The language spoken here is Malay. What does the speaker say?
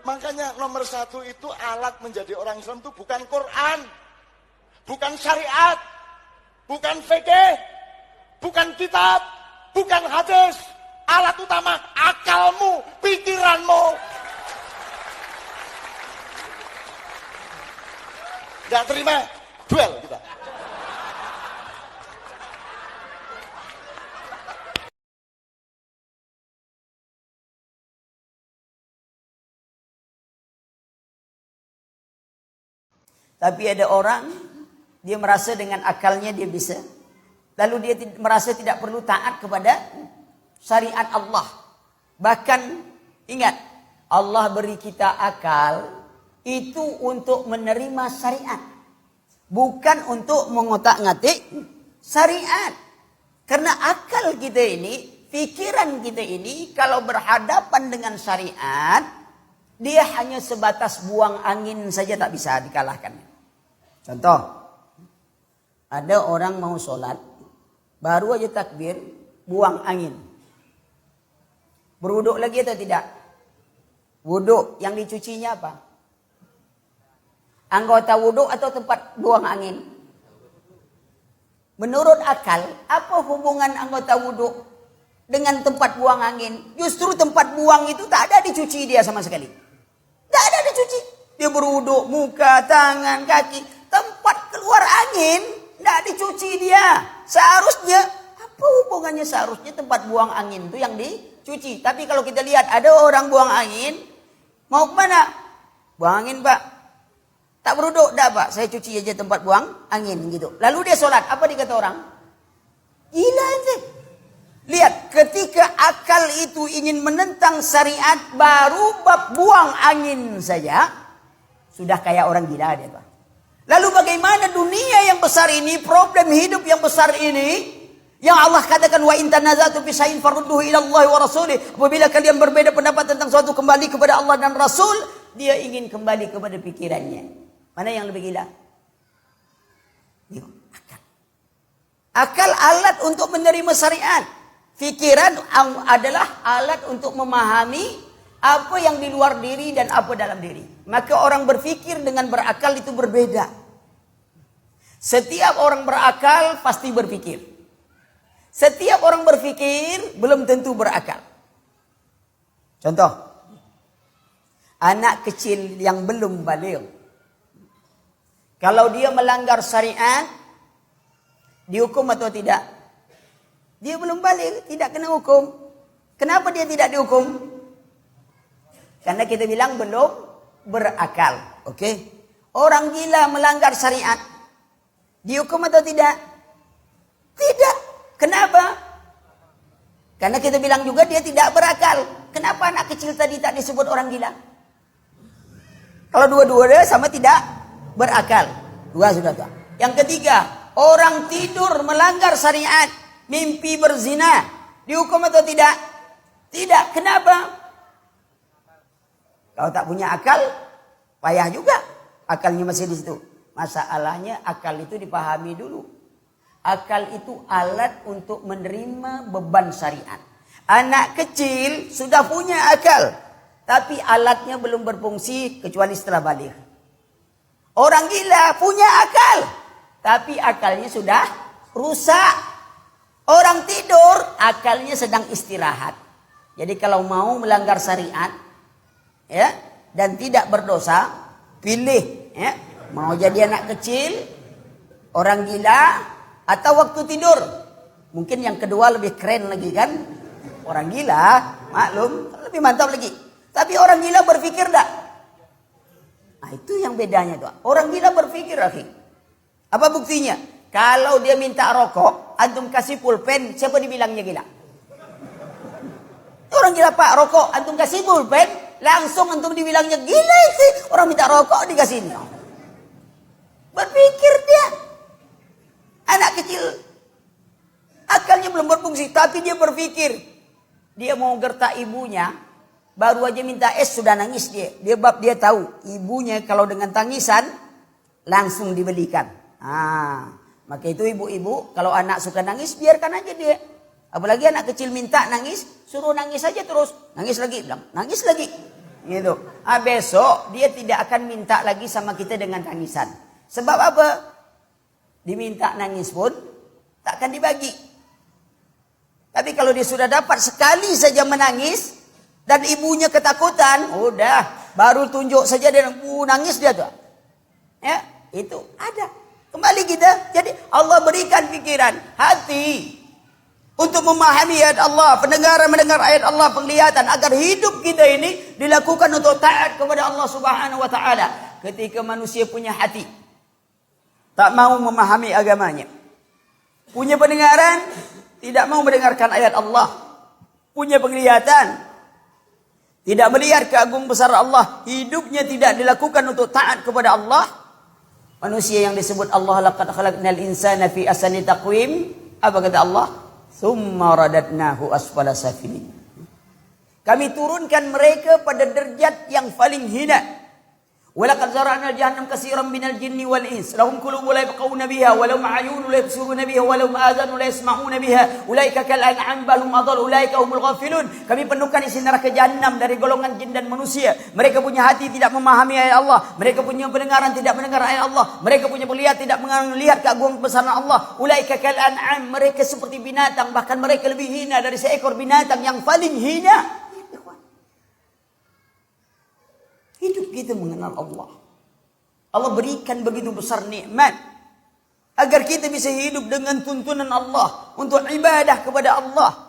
Makanya nomor satu itu alat menjadi orang Islam itu bukan Quran, bukan syariat, bukan fikih, bukan kitab, bukan hadis. Alat utama akalmu, pikiranmu. Nggak terima, duel kita. Tapi ada orang, dia merasa dengan akalnya dia bisa. Lalu dia merasa tidak perlu taat kepada syariat Allah. Bahkan ingat, Allah beri kita akal itu untuk menerima syariat. Bukan untuk mengotak-ngatik syariat. Karena akal kita ini, pikiran kita ini, kalau berhadapan dengan syariat, dia hanya sebatas buang angin saja, tak bisa dikalahkan. Contoh, ada orang mau sholat, baru aja takbir, buang angin. Berwuduk lagi atau tidak? Wuduk, yang dicucinya apa? Anggota wuduk atau tempat buang angin? Menurut akal, apa hubungan anggota wuduk dengan tempat buang angin? Justru tempat buang itu tak ada dicuci dia sama sekali. Tak ada dicuci. Dia berwuduk, muka, tangan, kaki. Tempat keluar angin, tidak dicuci dia. Seharusnya, apa hubungannya seharusnya tempat buang angin itu yang dicuci. Tapi kalau kita lihat ada orang buang angin, mau kemana? Buang angin pak. Tak beruduk, dah pak. Saya cuci aja tempat buang angin gitu. Lalu dia sholat, apa dikata orang? Gila aja. Lihat, ketika akal itu ingin menentang syariat, baru bab buang angin saja, sudah kayak orang gila dia pak. Lalu bagaimana dunia yang besar ini, problem hidup yang besar ini, yang Allah katakan wa in tanaza'tum fi syai'in farudduhu ila Allah wa rasulih. Apabila kalian berbeda pendapat tentang suatu, kembali kepada Allah dan Rasul. Dia ingin kembali kepada pikirannya. Mana yang lebih gila? Akal. Akal alat untuk menerima syariat. Pikiran adalah alat untuk memahami apa yang di luar diri dan apa dalam diri. Maka orang berpikir dengan berakal itu berbeda. Setiap orang berakal pasti berpikir. Setiap orang berpikir belum tentu berakal. Contoh, anak kecil yang belum baligh, kalau dia melanggar syariat, dihukum atau tidak? Dia belum baligh, tidak kena hukum. Kenapa dia tidak dihukum? Karena kita bilang belum berakal. Oke? Orang gila melanggar syariat, dihukum atau tidak? Tidak. Kenapa? Karena kita bilang juga dia tidak berakal. Kenapa anak kecil tadi tak disebut orang gila? Kalau dua-duanya sama tidak berakal. Dua sudah tuh. Yang ketiga, orang tidur melanggar syariat, mimpi berzina, dihukum atau tidak? Tidak. Kenapa? Kalau tak punya akal, payah juga. Akalnya masih di situ. Masalahnya akal itu dipahami dulu. Akal itu alat untuk menerima beban syariat. Anak kecil sudah punya akal, tapi alatnya belum berfungsi kecuali setelah baligh. Orang gila punya akal, tapi akalnya sudah rusak. Orang tidur, akalnya sedang istirahat. Jadi kalau mau melanggar syariat, ya, dan tidak berdosa, pilih, ya, mau jadi anak kecil, orang gila, atau waktu tidur. Mungkin yang kedua lebih keren lagi kan? Orang gila, maklum, lebih mantap lagi. Tapi orang gila berpikir tak? Nah itu yang bedanya tuh. Orang gila berpikir, akhi. Apa buktinya? Kalau dia minta rokok, antum kasih pulpen, siapa dibilangnya gila? Orang gila pak rokok, antum kasih pulpen, langsung antum dibilangnya gila itu. Orang minta rokok dikasih ini. Berpikir dia. Anak kecil, akalnya belum berfungsi, tapi dia berpikir. Dia mau gertak ibunya, baru aja minta es sudah nangis dia. Dia tahu ibunya kalau dengan tangisan langsung dibelikan. Maka itu ibu-ibu kalau anak suka nangis biarkan aja dia. Apalagi anak kecil minta nangis, suruh nangis aja terus. Nangis lagi, bilang nangis lagi. Gitu. Besok dia tidak akan minta lagi sama kita dengan tangisan. Sebab apa? Diminta nangis pun tak akan dibagi. Tapi kalau dia sudah dapat sekali saja menangis dan ibunya ketakutan, udah baru tunjuk saja dia nangis dia tuh. Ya, itu ada. Kembali kita. Jadi Allah berikan pikiran, hati untuk memahami ayat Allah, mendengar ayat Allah, penglihatan agar hidup kita ini dilakukan untuk taat kepada Allah Subhanahu wa taala. Ketika manusia punya hati tak mau memahami agamanya, punya pendengaran tidak mau mendengarkan ayat Allah, punya penglihatan tidak melihat keagungan besar Allah, hidupnya tidak dilakukan untuk taat kepada Allah. Manusia yang disebut Allah laqad khalaqnal insana fi ahsani taqwim, apa kata Allah? Tsumma radadnahu asfala safilin. Kami turunkan mereka pada derajat yang paling hina. Walaqad zara'na jahannam katsiran minal jinni wal ins lahum qulubun la yafqahuna biha wa lahum a'yunun la yabsiruna biha wa lahum adhanun la yasma'una biha ulaika kal an'am bal hum adall ulaika humul ghafilun. Kami penuhkan isi neraka jahannam dari golongan jin dan manusia. Mereka punya hati tidak memahami ayat Allah, mereka punya pendengaran tidak mendengar ayat Allah, mereka punya melihat tidak melihat keagungan kebesaran Allah. Ulaika kal an'am, mereka seperti binatang, bahkan mereka lebih hina dari seekor binatang yang paling hina. Hidup kita mengenal Allah. Allah berikan begitu besar nikmat agar kita bisa hidup dengan tuntunan Allah untuk ibadah kepada Allah.